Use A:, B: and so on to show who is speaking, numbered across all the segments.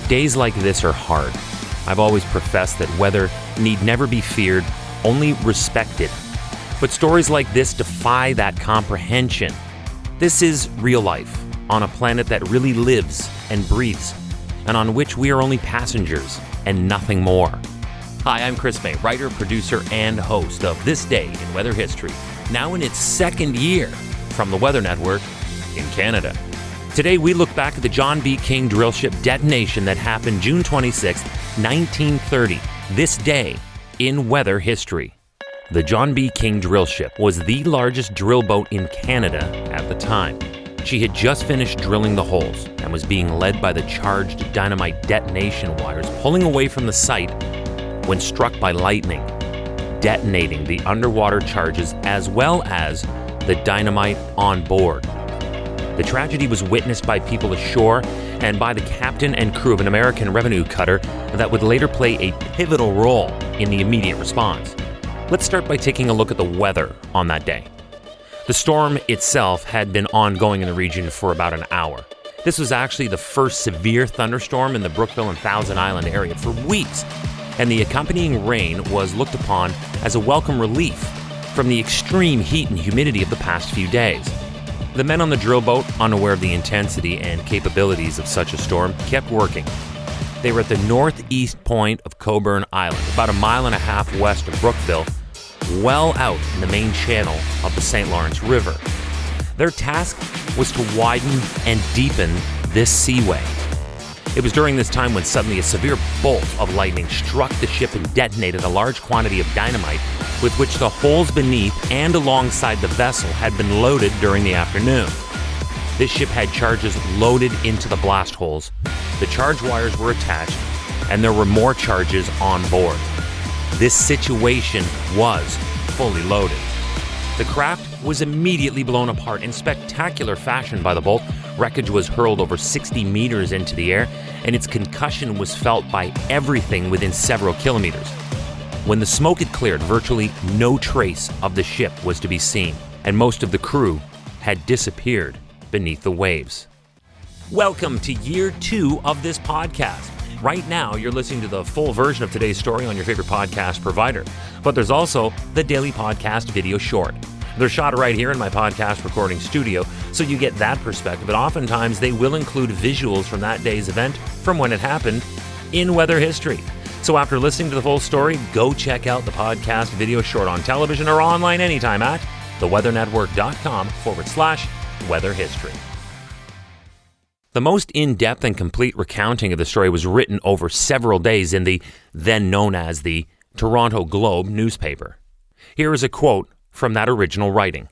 A: Days like this are hard. I've always professed that weather need never be feared, only respected. But stories like this defy that comprehension. This is real life on a planet that really lives and breathes, and on which we are only passengers and nothing more. Hi, I'm Chris May, writer, producer, and host of This Day in Weather History, now in its second year from the Weather Network in Canada. Today, we look back at the John B. King drillship detonation that happened June 26, 1930, this day in weather history. The John B. King drillship was the largest drill boat in Canada at the time. She had just finished drilling the holes and was being led by the charged dynamite detonation wires pulling away from the site when struck by lightning, detonating the underwater charges as well as the dynamite on board. The tragedy was witnessed by people ashore and by the captain and crew of an American revenue cutter that would later play a pivotal role in the immediate response. Let's start by taking a look at the weather on that day. The storm itself had been ongoing in the region for about an hour. This was actually the first severe thunderstorm in the Brookville and Thousand Island area for weeks, and the accompanying rain was looked upon as a welcome relief from the extreme heat and humidity of the past few days. The men on the drill boat, unaware of the intensity and capabilities of such a storm, kept working. They were at the northeast point of Coburn Island, about a mile and a half west of Brookville, well out in the main channel of the St. Lawrence River. Their task was to widen and deepen this seaway. It was during this time when suddenly a severe bolt of lightning struck the ship and detonated a large quantity of dynamite with which the holes beneath and alongside the vessel had been loaded during the afternoon. This ship had charges loaded into the blast holes. The charge wires were attached, and there were more charges on board. This situation was fully loaded. The craft was immediately blown apart in spectacular fashion by the bolt. Wreckage was hurled over 60 meters into the air, and its concussion was felt by everything within several kilometers. When the smoke had cleared, virtually no trace of the ship was to be seen, and most of the crew had disappeared beneath the waves. Welcome to year 2 of this podcast. Right now, you're listening to the full version of today's story on your favorite podcast provider, but there's also the daily podcast video short. They're shot right here in my podcast recording studio, so you get that perspective, but oftentimes they will include visuals from that day's event from when it happened in weather history. So after listening to the full story, go check out the podcast video short on television or online anytime at theweathernetwork.com/weather history. The most in-depth and complete recounting of the story was written over several days in the then known as the Toronto Globe newspaper. Here is a quote from that original writing.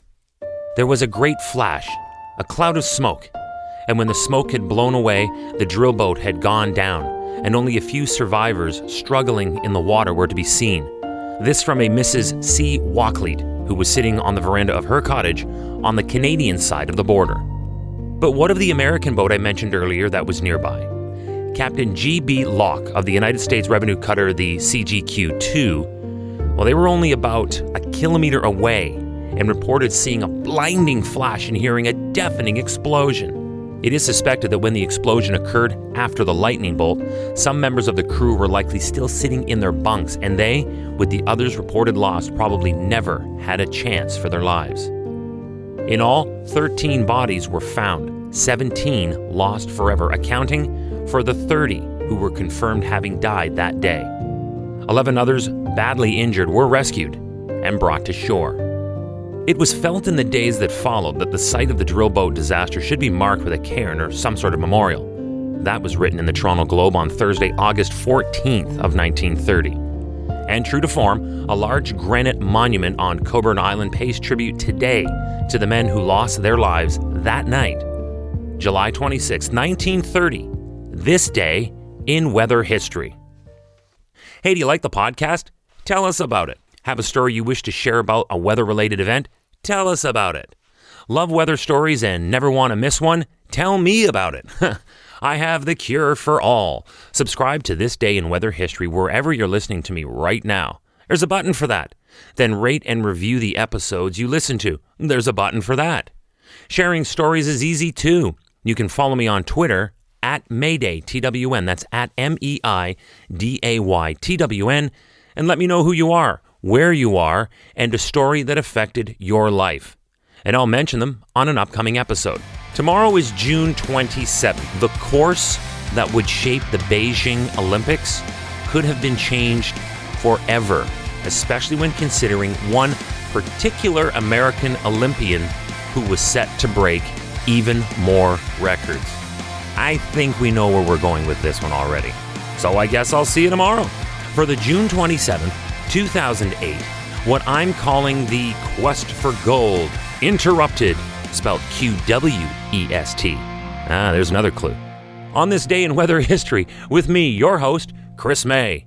A: "There was a great flash, a cloud of smoke, and when the smoke had blown away, the drill boat had gone down, and only a few survivors struggling in the water were to be seen." This from a Mrs. C. Walkley, who was sitting on the veranda of her cottage on the Canadian side of the border. But what of the American boat I mentioned earlier that was nearby? Captain G.B. Locke of the United States revenue cutter, the CGQ-2, well, they were only about a kilometer away and reported seeing a blinding flash and hearing a deafening explosion. It is suspected that when the explosion occurred after the lightning bolt, some members of the crew were likely still sitting in their bunks, and they, with the others reported lost, probably never had a chance for their lives. In all, 13 bodies were found, 17 lost forever, accounting for the 30 who were confirmed having died that day. 11 others, badly injured, were rescued and brought to shore. It was felt in the days that followed that the site of the drill boat disaster should be marked with a cairn or some sort of memorial. That was written in the Toronto Globe on Thursday, August 14th of 1930. And true to form, a large granite monument on Coburn Island pays tribute today to the men who lost their lives that night, July 26, 1930, this day in weather history. Hey, do you like the podcast? Tell us about it. Have a story you wish to share about a weather-related event? Tell us about it. Love weather stories and never want to miss one? Tell me about it. I have the cure for all. Subscribe to This Day in Weather History wherever you're listening to me right now. There's a button for that. Then rate and review the episodes you listen to. There's a button for that. Sharing stories is easy too. You can follow me on Twitter at Mayday, TWN. That's at MEIDAY, TWN. And let me know who you are, where you are, and a story that affected your life. And I'll mention them on an upcoming episode. Tomorrow is June 27th. The course that would shape the Beijing Olympics could have been changed forever, especially when considering one particular American Olympian who was set to break even more records. I think we know where we're going with this one already. So I guess I'll see you tomorrow for the June 27th, 2008, what I'm calling the Quest for Gold Interrupted, spelled QWEST. There's another clue. On this day in weather history, with me, your host, Chris May.